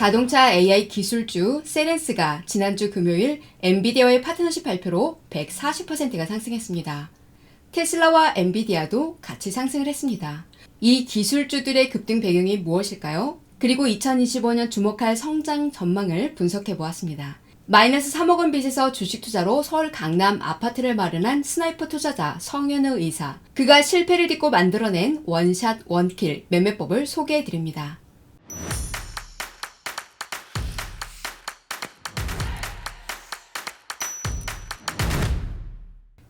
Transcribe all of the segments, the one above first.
자동차 AI 기술주 세렌스가 지난주 금요일 엔비디아의 파트너십 발표로 140%가 상승했습니다. 테슬라와 엔비디아도 같이 상승을 했습니다. 이 기술주들의 급등 배경이 무엇일까요? 그리고 2025년 주목할 성장 전망을 분석해 보았습니다. 마이너스 3억 원 빚에서 주식 투자로 서울 강남 아파트를 마련한 스나이퍼 투자자 성현우 의사. 그가 실패를 딛고 만들어낸 원샷 원킬 매매법을 소개해 드립니다.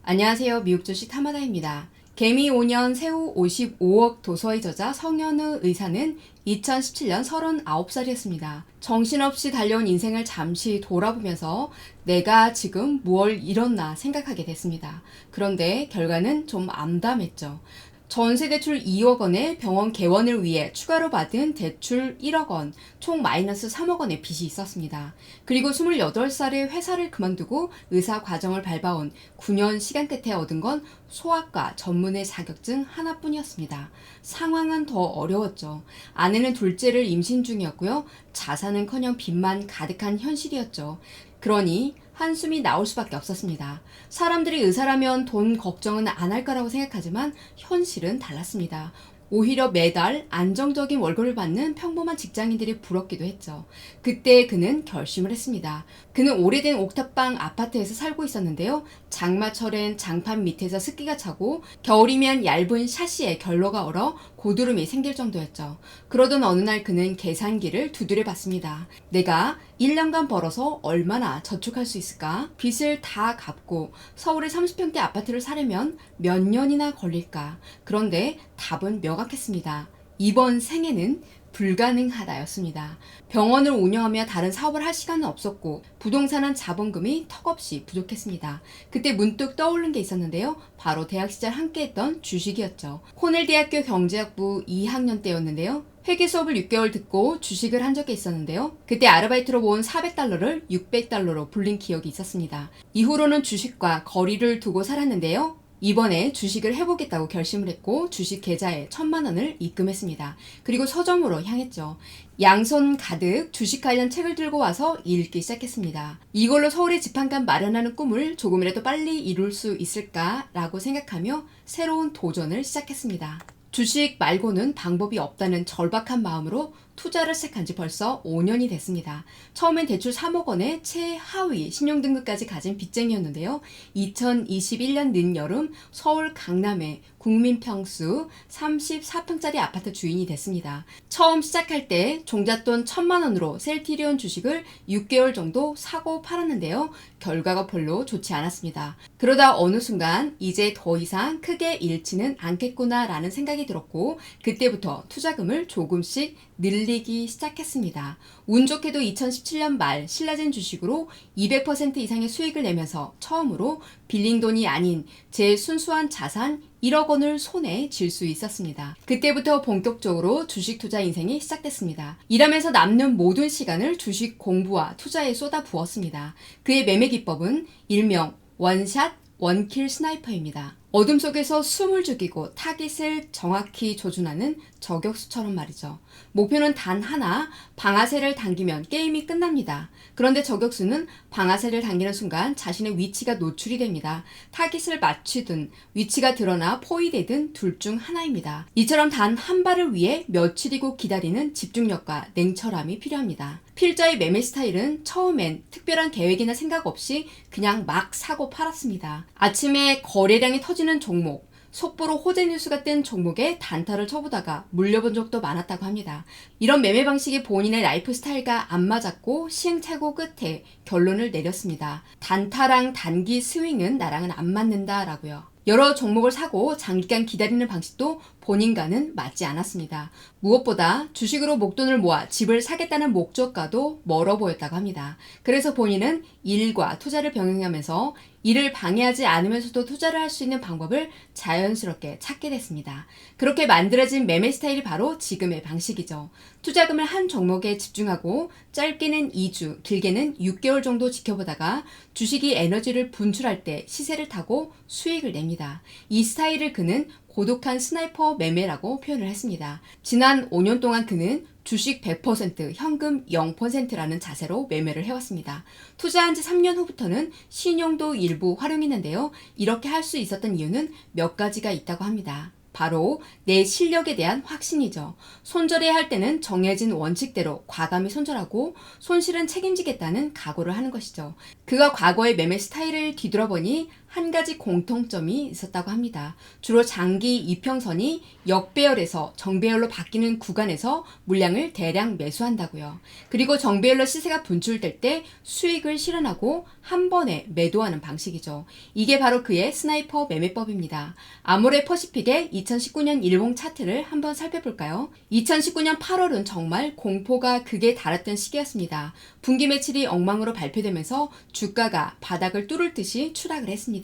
안녕하세요. 미국 주식 타마다입니다. 개미 5년 새우 55억 도서의 저자 성현우 의사는 2017년 39살이었습니다. 정신없이 달려온 인생을 잠시 돌아보면서 내가 지금 뭘 잃었나 생각하게 됐습니다. 그런데 결과는 좀 암담했죠. 전세대출 2억 원에 병원 개원을 위해 추가로 받은 대출 1억 원, 총 마이너스 3억 원의 빚이 있었습니다. 그리고 28살에 회사를 그만두고 의사 과정을 밟아온 9년 시간 끝에 얻은 건 소아과 전문의 자격증 하나뿐이었습니다. 상황은 더 어려웠죠. 아내는 둘째를 임신 중이었고요. 자산은커녕 빚만 가득한 현실이었죠. 그러니 한숨이 나올 수밖에 없었습니다. 사람들이 의사라면 돈 걱정은 안 할 거라고 생각하지만 현실은 달랐습니다. 오히려 매달 안정적인 월급을 받는 평범한 직장인들이 부럽기도 했죠. 그때 그는 결심을 했습니다. 그는 오래된 옥탑방 아파트에서 살고 있었는데요. 장마철엔 장판 밑에서 습기가 차고 겨울이면 얇은 샤시에 결로가 얼어 고드름이 생길 정도였죠. 그러던 어느 날 그는 계산기를 두드려 봤습니다. 내가 1년간 벌어서 얼마나 저축할 수 있을까? 빚을 다 갚고 서울의 30평대 아파트를 사려면 몇 년이나 걸릴까? 그런데 답은 명확했습니다. 이번 생에는 불가능하다였습니다. 병원을 운영하며 다른 사업을 할 시간은 없었고 부동산은 자본금이 턱없이 부족했습니다. 그때 문득 떠오른 게 있었는데요. 바로 대학 시절 함께했던 주식이었죠. 코넬 대학교 경제학부 2학년 때였는데요. 회계 수업을 6개월 듣고 주식을 한 적이 있었는데요. 그때 아르바이트로 모은 400달러를 600달러로 불린 기억이 있었습니다. 이후로는 주식과 거리를 두고 살았는데요. 이번에 주식을 해보겠다고 결심을 했고 주식 계좌에 1,000만 원을 입금했습니다. 그리고 서점으로 향했죠. 양손 가득 주식 관련 책을 들고 와서 읽기 시작했습니다. 이걸로 서울에 집 한 간 마련하는 꿈을 조금이라도 빨리 이룰 수 있을까라고 생각하며 새로운 도전을 시작했습니다. 주식 말고는 방법이 없다는 절박한 마음으로 투자를 시작한 지 벌써 5년이 됐습니다. 처음엔 대출 3억 원의 최하위 신용등급까지 가진 빚쟁이였는데요. 2021년 늦여름 서울 강남의 국민평수 34평짜리 아파트 주인이 됐습니다. 처음 시작할 때 종잣돈 1,000만 원으로 셀티리온 주식을 6개월 정도 사고 팔았는데요. 결과가 별로 좋지 않았습니다. 그러다 어느 순간 이제 더 이상 크게 잃지는 않겠구나 라는 생각이 들었고 그때부터 투자금을 조금씩 늘리기 시작했습니다. 운 좋게도 2017년 말 신라젠 주식으로 200% 이상의 수익을 내면서 처음으로 빌린 돈이 아닌 제 순수한 자산 1억 원을 손에 쥘 수 있었습니다. 그때부터 본격적으로 주식 투자 인생이 시작됐습니다. 일하면서 남는 모든 시간을 주식 공부와 투자에 쏟아 부었습니다. 그의 매매 기법은 일명 원샷 원킬 스나이퍼입니다. 어둠 속에서 숨을 죽이고 타깃을 정확히 조준하는 저격수처럼 말이죠. 목표는 단 하나, 방아쇠를 당기면 게임이 끝납니다. 그런데 저격수는 방아쇠를 당기는 순간 자신의 위치가 노출이 됩니다. 타깃을 맞추든 위치가 드러나 포위되든 둘 중 하나입니다. 이처럼 단 한 발을 위해 며칠이고 기다리는 집중력과 냉철함이 필요합니다. 필자의 매매 스타일은 처음엔 특별한 계획이나 생각 없이 그냥 막 사고 팔았습니다. 아침에 거래량이 터지는 종목, 속보로 호재뉴스가 뜬 종목에 단타를 쳐보다가 물려본 적도 많았다고 합니다. 이런 매매 방식이 본인의 라이프 스타일과 안 맞았고 시행착오 끝에 결론을 내렸습니다. 단타랑 단기 스윙은 나랑은 안 맞는다라고요. 여러 종목을 사고 장기간 기다리는 방식도 본인과는 맞지 않았습니다. 무엇보다 주식으로 목돈을 모아 집을 사겠다는 목적과도 멀어 보였다고 합니다. 그래서 본인은 일과 투자를 병행하면서 일을 방해하지 않으면서도 투자를 할 수 있는 방법을 자연스럽게 찾게 됐습니다. 그렇게 만들어진 매매 스타일이 바로 지금의 방식이죠. 투자금을 한 종목에 집중하고 짧게는 2주, 길게는 6개월 정도 지켜보다가 주식이 에너지를 분출할 때 시세를 타고 수익을 냅니다. 이 스타일을 그는 고독한 스나이퍼 매매라고 표현을 했습니다. 지난 5년 동안 그는 주식 100%, 현금 0%라는 자세로 매매를 해왔습니다. 투자한 지 3년 후부터는 신용도 일부 활용했는데요. 이렇게 할 수 있었던 이유는 몇 가지가 있다고 합니다. 바로 내 실력에 대한 확신이죠. 손절해야 할 때는 정해진 원칙대로 과감히 손절하고 손실은 책임지겠다는 각오를 하는 것이죠. 그가 과거의 매매 스타일을 뒤돌아보니 한 가지 공통점이 있었다고 합니다. 주로 장기 이평선이 역배열에서 정배열로 바뀌는 구간에서 물량을 대량 매수한다고요. 그리고 정배열로 시세가 분출될 때 수익을 실현하고 한 번에 매도하는 방식이죠. 이게 바로 그의 스나이퍼 매매법입니다. 아모레 퍼시픽의 2019년 일봉 차트를 한번 살펴볼까요? 2019년 8월은 정말 공포가 극에 달했던 시기였습니다. 분기 매출이 엉망으로 발표되면서 주가가 바닥을 뚫을 듯이 추락을 했습니다.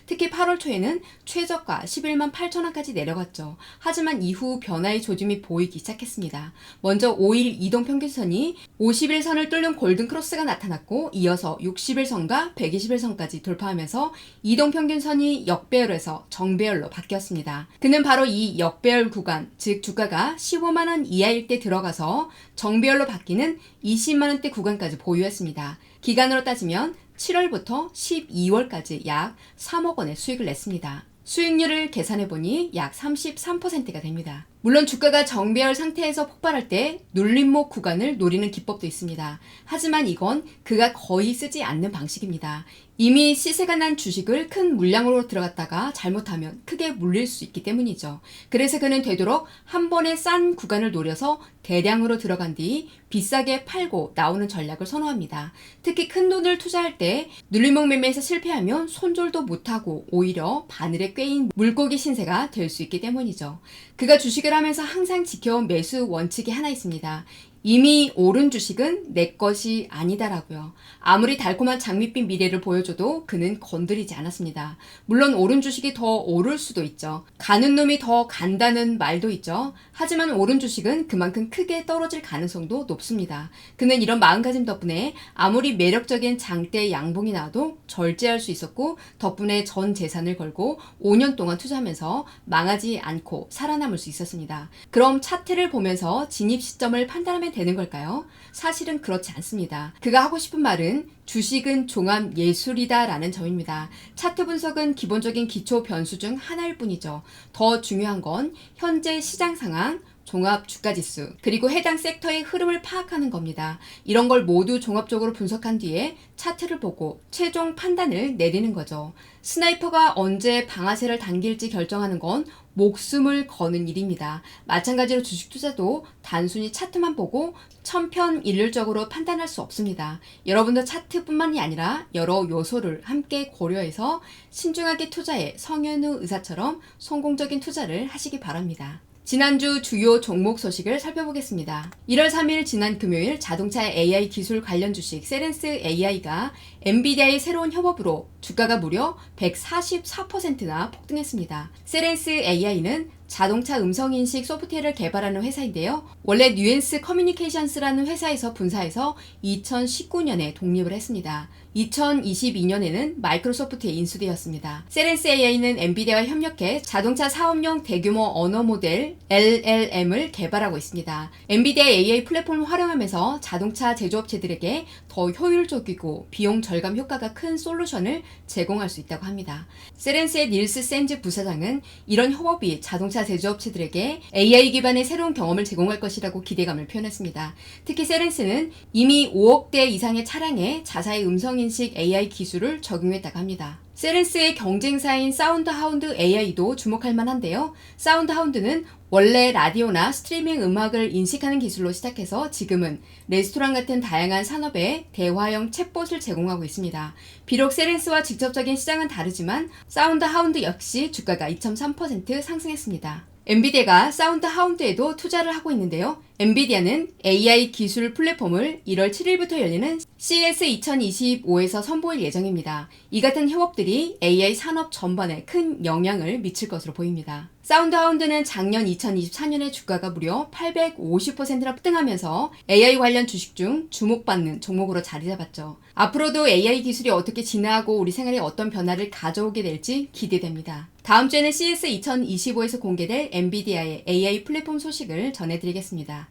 특히 8월 초에는 최저가 11만 8천 원까지 내려갔죠. 하지만 이후 변화의 조짐이 보이기 시작했습니다. 먼저 5일 이동평균선이 50일선을 뚫는 골든크로스가 나타났고 이어서 60일선과 120일선까지 돌파하면서 이동평균선이 역배열에서 정배열로 바뀌었습니다. 그는 바로 이 역배열 구간, 즉 주가가 15만 원 이하일 때 들어가서 정배열로 바뀌는 20만 원대 구간까지 보유했습니다. 기간으로 따지면 7월부터 12월까지 약 3억 원의 수익을 냈습니다. 수익률을 계산해보니 약 33%가 됩니다. 물론 주가가 정배열 상태에서 폭발할 때 눌림목 구간을 노리는 기법도 있습니다. 하지만 이건 그가 거의 쓰지 않는 방식입니다. 이미 시세가 난 주식을 큰 물량으로 들어갔다가 잘못하면 크게 물릴 수 있기 때문이죠. 그래서 그는 되도록 한 번에 싼 구간을 노려서 대량으로 들어간 뒤 비싸게 팔고 나오는 전략을 선호합니다. 특히 큰 돈을 투자할 때 눌림목 매매에서 실패하면 손절도 못하고 오히려 바늘에 꿰인 물고기 신세가 될 수 있기 때문이죠. 그가 주식을 하면서 항상 지켜온 매수 원칙이 하나 있습니다. 이미 오른 주식은 내 것이 아니다라고요. 아무리 달콤한 장밋빛 미래를 보여줘도 그는 건드리지 않았습니다. 물론 오른 주식이 더 오를 수도 있죠. 가는 놈이 더 간다는 말도 있죠. 하지만 오른 주식은 그만큼 크게 떨어질 가능성도 높습니다. 그는 이런 마음가짐 덕분에 아무리 매력적인 장대 양봉이 나와도 절제할 수 있었고 덕분에 전 재산을 걸고 5년 동안 투자하면서 망하지 않고 살아남을 수 있었습니다. 그럼 차트를 보면서 진입 시점을 판단하면 되는 걸까요? 사실은 그렇지 않습니다. 그가 하고 싶은 말은 주식은 종합 예술이다 라는 점입니다. 차트 분석은 기본적인 기초 변수 중 하나일 뿐이죠. 더 중요한 건 현재 시장 상황, 종합 주가지수, 그리고 해당 섹터의 흐름을 파악하는 겁니다. 이런 걸 모두 종합적으로 분석한 뒤에 차트를 보고 최종 판단을 내리는 거죠. 스나이퍼가 언제 방아쇠를 당길지 결정하는 건 목숨을 거는 일입니다. 마찬가지로 주식 투자도 단순히 차트만 보고 천편일률적으로 판단할 수 없습니다. 여러분도 차트뿐만이 아니라 여러 요소를 함께 고려해서 신중하게 투자해 성현우 의사처럼 성공적인 투자를 하시기 바랍니다. 지난주 주요 종목 소식을 살펴보겠습니다. 1월 3일 지난 금요일 자동차 AI 기술 관련 주식 세렌스 AI가 엔비디아의 새로운 협업으로 주가가 무려 144%나 폭등했습니다. 세렌스 AI는 자동차 음성인식 소프트웨어를 개발하는 회사인데요. 원래 뉴엔스 커뮤니케이션스라는 회사에서 분사해서 2019년에 독립을 했습니다. 2022년에는 마이크로소프트에 인수되었습니다. 세렌스 AI는 엔비디아와 협력해 자동차 사업용 대규모 언어 모델 LLM을 개발하고 있습니다. 엔비디아 AI 플랫폼을 활용하면서 자동차 제조업체들에게 더 효율적이고 비용 절감 효과가 큰 솔루션을 제공할 수 있다고 합니다. 세렌스의 닐스 샌즈 부사장은 이런 협업이 자동차 제조업체들에게 AI 기반의 새로운 경험을 제공할 것이라고 기대감을 표현했습니다. 특히 세렌스는 이미 5억 대 이상의 차량에 자사의 음성인식 AI 기술을 적용했다고 합니다. 세렌스의 경쟁사인 사운드하운드 AI도 주목할 만한데요. 사운드하운드는 원래 라디오나 스트리밍 음악을 인식하는 기술로 시작해서 지금은 레스토랑 같은 다양한 산업에 대화형 챗봇을 제공하고 있습니다. 비록 세렌스와 직접적인 시장은 다르지만 사운드하운드 역시 주가가 2.3% 상승했습니다. 엔비디아가 사운드하운드에도 투자를 하고 있는데요. 엔비디아는 AI 기술 플랫폼을 1월 7일부터 열리는 CES 2025에서 선보일 예정입니다. 이 같은 협업들이 AI 산업 전반에 큰 영향을 미칠 것으로 보입니다. 사운드하운드는 작년 2024년에 주가가 무려 850%나 폭등하면서 AI 관련 주식 중 주목받는 종목으로 자리 잡았죠. 앞으로도 AI 기술이 어떻게 진화하고 우리 생활에 어떤 변화를 가져오게 될지 기대됩니다. 다음 주에는 CES 2025에서 공개될 엔비디아의 AI 플랫폼 소식을 전해드리겠습니다.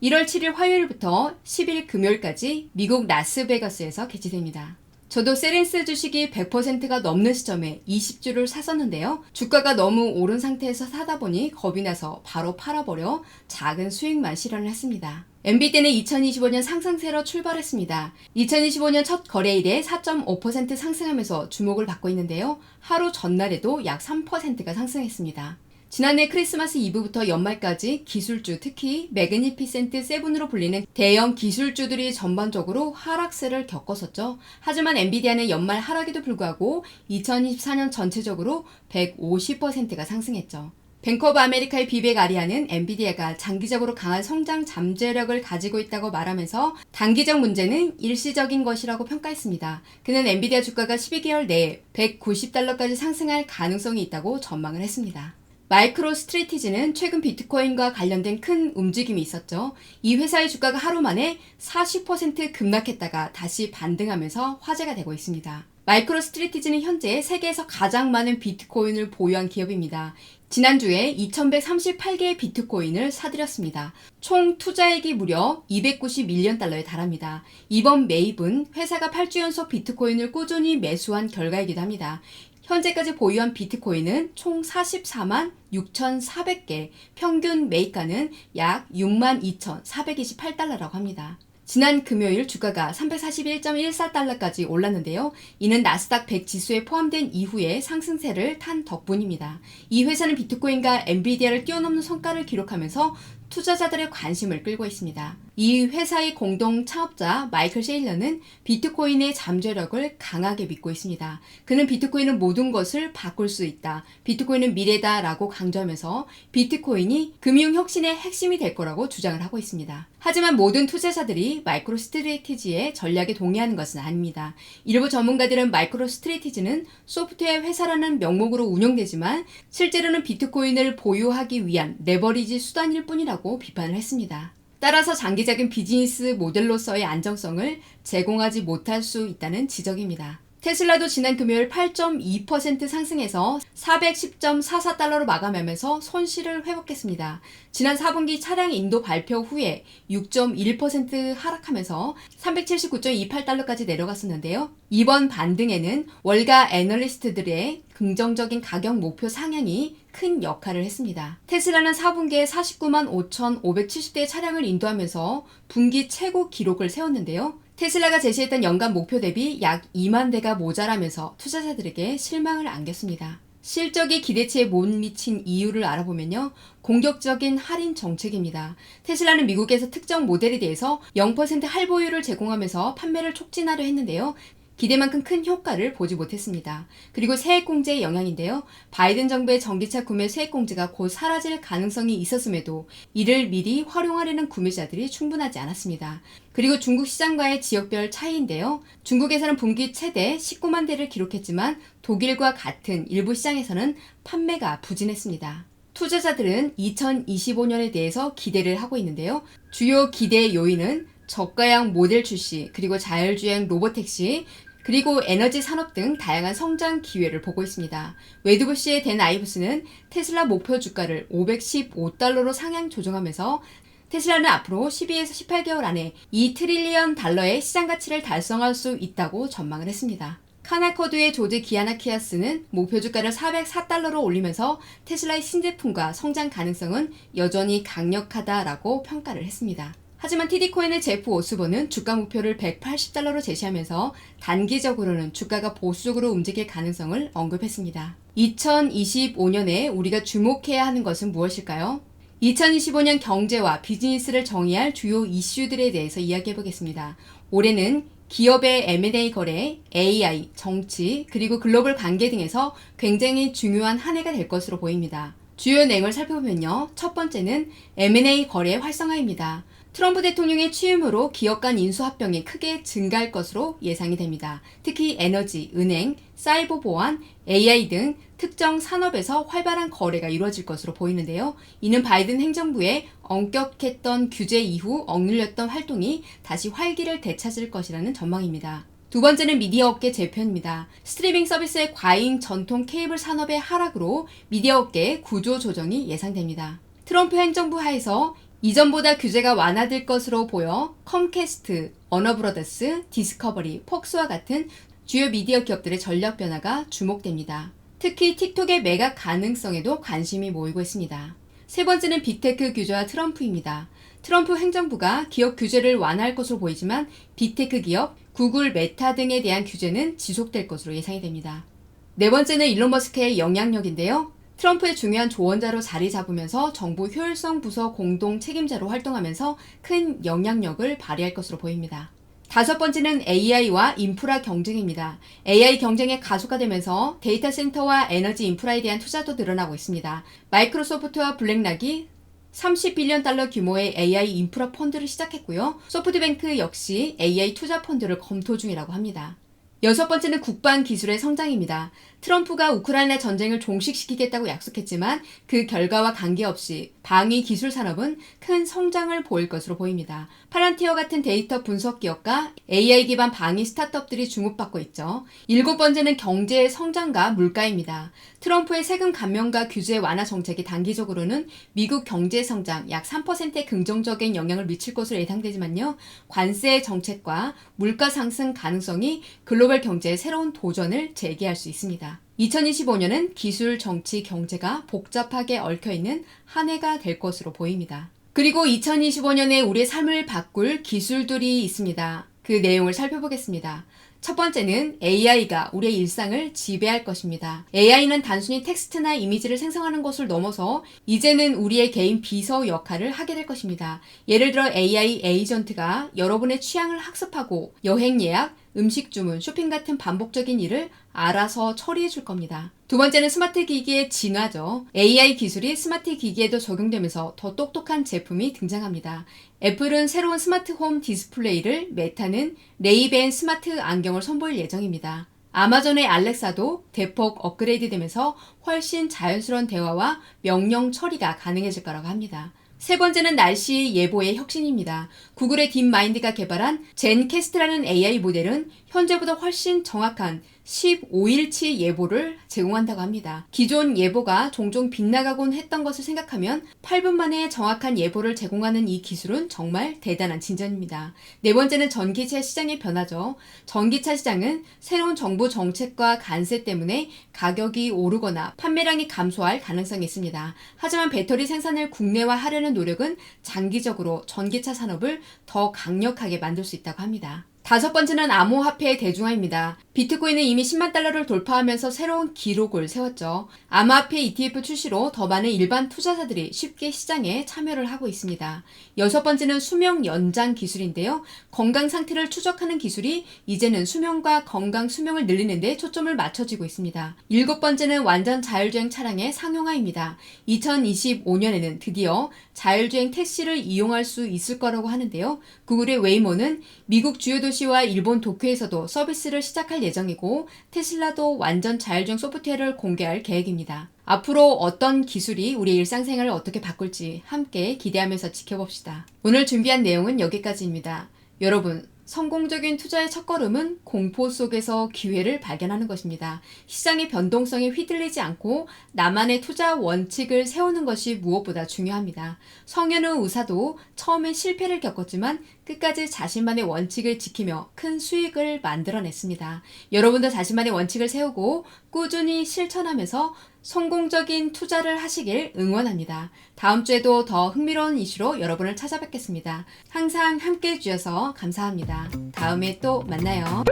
1월 7일 화요일부터 10일 금요일까지 미국 라스베가스에서 개최됩니다. 저도 세렌스 주식이 100%가 넘는 시점에 20주를 샀었는데요. 주가가 너무 오른 상태에서 사다 보니 겁이 나서 바로 팔아버려 작은 수익만 실현을 했습니다. 엔비디아는 2025년 상승세로 출발했습니다. 2025년 첫 거래일에 4.5% 상승하면서 주목을 받고 있는데요. 하루 전날에도 약 3%가 상승했습니다. 지난해 크리스마스 이브부터 연말까지 기술주, 특히 매그니피센트 세븐으로 불리는 대형 기술주들이 전반적으로 하락세를 겪었었죠. 하지만 엔비디아는 연말 하락에도 불구하고 2024년 전체적으로 150%가 상승했죠. 뱅크 오브 아메리카의 비백 아리아는 엔비디아가 장기적으로 강한 성장 잠재력을 가지고 있다고 말하면서 단기적 문제는 일시적인 것이라고 평가했습니다. 그는 엔비디아 주가가 12개월 내에 190달러까지 상승할 가능성이 있다고 전망을 했습니다. 마이크로 스트래티지는 최근 비트코인과 관련된 큰 움직임이 있었죠. 이 회사의 주가가 하루 만에 40% 급락했다가 다시 반등하면서 화제가 되고 있습니다. 마이크로 스트래티지는 현재 세계에서 가장 많은 비트코인을 보유한 기업입니다. 지난주에 2138개의 비트코인을 사들였습니다. 총 투자액이 무려 291년 달러에 달합니다. 이번 매입은 회사가 8주 연속 비트코인을 꾸준히 매수한 결과이기도 합니다. 현재까지 보유한 비트코인은 총 44만 6,400개, 평균 매입가는 약 62,428달러라고 합니다. 지난 금요일 주가가 341.14달러까지 올랐는데요. 이는 나스닥 100 지수에 포함된 이후에 상승세를 탄 덕분입니다. 이 회사는 비트코인과 엔비디아를 뛰어넘는 성과를 기록하면서 투자자들의 관심을 끌고 있습니다. 이 회사의 공동 창업자 마이클 셰일러는 비트코인의 잠재력을 강하게 믿고 있습니다. 그는 비트코인은 모든 것을 바꿀 수 있다. 비트코인은 미래다 라고 강조하면서 비트코인이 금융혁신의 핵심이 될 거라고 주장을 하고 있습니다. 하지만 모든 투자자들이 마이크로 스트래티지의 전략에 동의하는 것은 아닙니다. 일부 전문가들은 마이크로 스트래티지는 소프트웨어 회사라는 명목으로 운영되지만 실제로는 비트코인을 보유하기 위한 레버리지 수단일 뿐이라고 비판을 했습니다. 따라서 장기적인 비즈니스 모델로서의 안정성을 제공하지 못할 수 있다는 지적입니다. 테슬라도 지난 금요일 8.2% 상승해서 410.44달러로 마감하면서 손실을 회복했습니다. 지난 4분기 차량 인도 발표 후에 6.1% 하락하면서 379.28달러까지 내려갔었는데요. 이번 반등에는 월가 애널리스트들의 긍정적인 가격 목표 상향이 큰 역할을 했습니다. 테슬라는 4분기에 49만 5,570대의 차량을 인도하면서 분기 최고 기록을 세웠는데요. 테슬라가 제시했던 연간 목표 대비 약 2만 대가 모자라면서 투자자들에게 실망을 안겼습니다. 실적이 기대치에 못 미친 이유를 알아보면요. 공격적인 할인 정책입니다. 테슬라는 미국에서 특정 모델에 대해서 0% 할부율을 제공하면서 판매를 촉진하려 했는데요. 기대만큼 큰 효과를 보지 못했습니다. 그리고 세액공제의 영향인데요. 바이든 정부의 전기차 구매 세액공제가 곧 사라질 가능성이 있었음에도 이를 미리 활용하려는 구매자들이 충분하지 않았습니다. 그리고 중국 시장과의 지역별 차이인데요. 중국에서는 분기 최대 19만 대를 기록했지만 독일과 같은 일부 시장에서는 판매가 부진했습니다. 투자자들은 2025년에 대해서 기대를 하고 있는데요. 주요 기대 요인은 저가형 모델 출시, 그리고 자율주행 로보택시, 그리고 에너지 산업 등 다양한 성장 기회를 보고 있습니다. 웨드부시의 댄 아이브스는 테슬라 목표 주가를 515달러로 상향 조정하면서 테슬라는 앞으로 12에서 18개월 안에 2트릴리언 달러의 시장 가치를 달성할 수 있다고 전망을 했습니다. 카나코드의 조지 기아나키아스는 목표 주가를 404달러로 올리면서 테슬라의 신제품과 성장 가능성은 여전히 강력하다라고 평가를 했습니다. 하지만 TD코인의 제프 오스본은 주가 목표를 180달러로 제시하면서 단기적으로는 주가가 보수적으로 움직일 가능성을 언급했습니다. 2025년에 우리가 주목해야 하는 것은 무엇일까요? 2025년 경제와 비즈니스를 정의할 주요 이슈들에 대해서 이야기해 보겠습니다. 올해는 기업의 M&A 거래, AI, 정치, 그리고 글로벌 관계 등에서 굉장히 중요한 한 해가 될 것으로 보입니다. 주요 내용을 살펴보면요. 첫 번째는 M&A 거래 활성화입니다. 트럼프 대통령의 취임으로 기업 간 인수합병이 크게 증가할 것으로 예상이 됩니다. 특히 에너지, 은행, 사이버 보안, AI 등 특정 산업에서 활발한 거래가 이루어질 것으로 보이는데요. 이는 바이든 행정부의 엄격했던 규제 이후 억눌렸던 활동이 다시 활기를 되찾을 것이라는 전망입니다. 두 번째는 미디어 업계 재편입니다. 스트리밍 서비스의 과잉 전통 케이블 산업의 하락으로 미디어 업계의 구조 조정이 예상됩니다. 트럼프 행정부 하에서 이전보다 규제가 완화될 것으로 보여 컴캐스트, 워너브러더스, 디스커버리, 폭스와 같은 주요 미디어 기업들의 전략 변화가 주목됩니다. 특히 틱톡의 매각 가능성에도 관심이 모이고 있습니다. 세 번째는 빅테크 규제와 트럼프입니다. 트럼프 행정부가 기업 규제를 완화할 것으로 보이지만 빅테크 기업, 구글, 메타 등에 대한 규제는 지속될 것으로 예상이 됩니다. 네 번째는 일론 머스크의 영향력인데요. 트럼프의 중요한 조언자로 자리 잡으면서 정부 효율성 부서 공동 책임자로 활동하면서 큰 영향력을 발휘할 것으로 보입니다. 다섯 번째는 AI와 인프라 경쟁입니다. AI 경쟁이 가속화되면서 데이터 센터와 에너지 인프라에 대한 투자도 늘어나고 있습니다. 마이크로소프트와 블랙락이 30빌리언 달러 규모의 AI 인프라 펀드를 시작했고요. 소프트뱅크 역시 AI 투자 펀드를 검토 중이라고 합니다. 여섯 번째는 국방 기술의 성장입니다. 트럼프가 우크라이나 전쟁을 종식시키겠다고 약속했지만 그 결과와 관계없이 방위 기술 산업은 큰 성장을 보일 것으로 보입니다. 팔란티어 같은 데이터 분석 기업과 AI 기반 방위 스타트업들이 주목받고 있죠. 일곱 번째는 경제의 성장과 물가입니다. 트럼프의 세금 감면과 규제 완화 정책이 단기적으로는 미국 경제 성장 약 3%의 긍정적인 영향을 미칠 것으로 예상되지만요. 관세 정책과 물가 상승 가능성이 글로벌 경제의 새로운 도전을 제기할 수 있습니다. 2025년은 기술, 정치, 경제가 복잡하게 얽혀있는 한 해가 될 것으로 보입니다. 그리고 2025년에 우리의 삶을 바꿀 기술들이 있습니다. 그 내용을 살펴보겠습니다. 첫 번째는 AI가 우리의 일상을 지배할 것입니다. AI는 단순히 텍스트나 이미지를 생성하는 것을 넘어서 이제는 우리의 개인 비서 역할을 하게 될 것입니다. 예를 들어 AI 에이전트가 여러분의 취향을 학습하고 여행 예약, 음식 주문, 쇼핑 같은 반복적인 일을 알아서 처리해 줄 겁니다. 두 번째는 스마트 기기의 진화죠. AI 기술이 스마트 기기에도 적용되면서 더 똑똑한 제품이 등장합니다. 애플은 새로운 스마트 홈 디스플레이를, 메타는 레이벤 스마트 안경을 선보일 예정입니다. 아마존의 알렉사도 대폭 업그레이드 되면서 훨씬 자연스러운 대화와 명령 처리가 가능해질 거라고 합니다. 세 번째는 날씨 예보의 혁신입니다. 구글의 딥마인드가 개발한 젠캐스트라는 AI 모델은 현재보다 훨씬 정확한 15일치 예보를 제공한다고 합니다. 기존 예보가 종종 빗나가곤 했던 것을 생각하면 8분 만에 정확한 예보를 제공하는 이 기술은 정말 대단한 진전입니다. 네 번째는 전기차 시장의 변화죠. 전기차 시장은 새로운 정부 정책과 관세 때문에 가격이 오르거나 판매량이 감소할 가능성이 있습니다. 하지만 배터리 생산을 국내화하려는 노력은 장기적으로 전기차 산업을 더 강력하게 만들 수 있다고 합니다. 다섯 번째는 암호화폐의 대중화입니다. 비트코인은 이미 10만 달러를 돌파하면서 새로운 기록을 세웠죠. 암호화폐 ETF 출시로 더 많은 일반 투자자들이 쉽게 시장에 참여를 하고 있습니다. 여섯 번째는 수명 연장 기술인데요. 건강 상태를 추적하는 기술이 이제는 수명과 건강 수명을 늘리는 데 초점을 맞춰지고 있습니다. 일곱 번째는 완전 자율주행 차량의 상용화입니다. 2025년에는 드디어 자율주행 택시를 이용할 수 있을 거라고 하는데요. 구글의 웨이모는 미국 주요 도시와 일본 도쿄에서도 서비스를 시작할 예정이고 테슬라도 완전 자율주행 소프트웨어를 공개할 계획입니다. 앞으로 어떤 기술이 우리의 일상생활을 어떻게 바꿀지 함께 기대하면서 지켜봅시다. 오늘 준비한 내용은 여기까지입니다. 여러분, 성공적인 투자의 첫걸음은 공포 속에서 기회를 발견하는 것입니다. 시장의 변동성에 휘둘리지 않고 나만의 투자 원칙을 세우는 것이 무엇보다 중요합니다. 성현우 의사도 처음엔 실패를 겪었지만 끝까지 자신만의 원칙을 지키며 큰 수익을 만들어냈습니다. 여러분도 자신만의 원칙을 세우고 꾸준히 실천하면서 성공적인 투자를 하시길 응원합니다. 다음 주에도 더 흥미로운 이슈로 여러분을 찾아뵙겠습니다. 항상 함께 해주셔서 감사합니다. 다음에 또 만나요.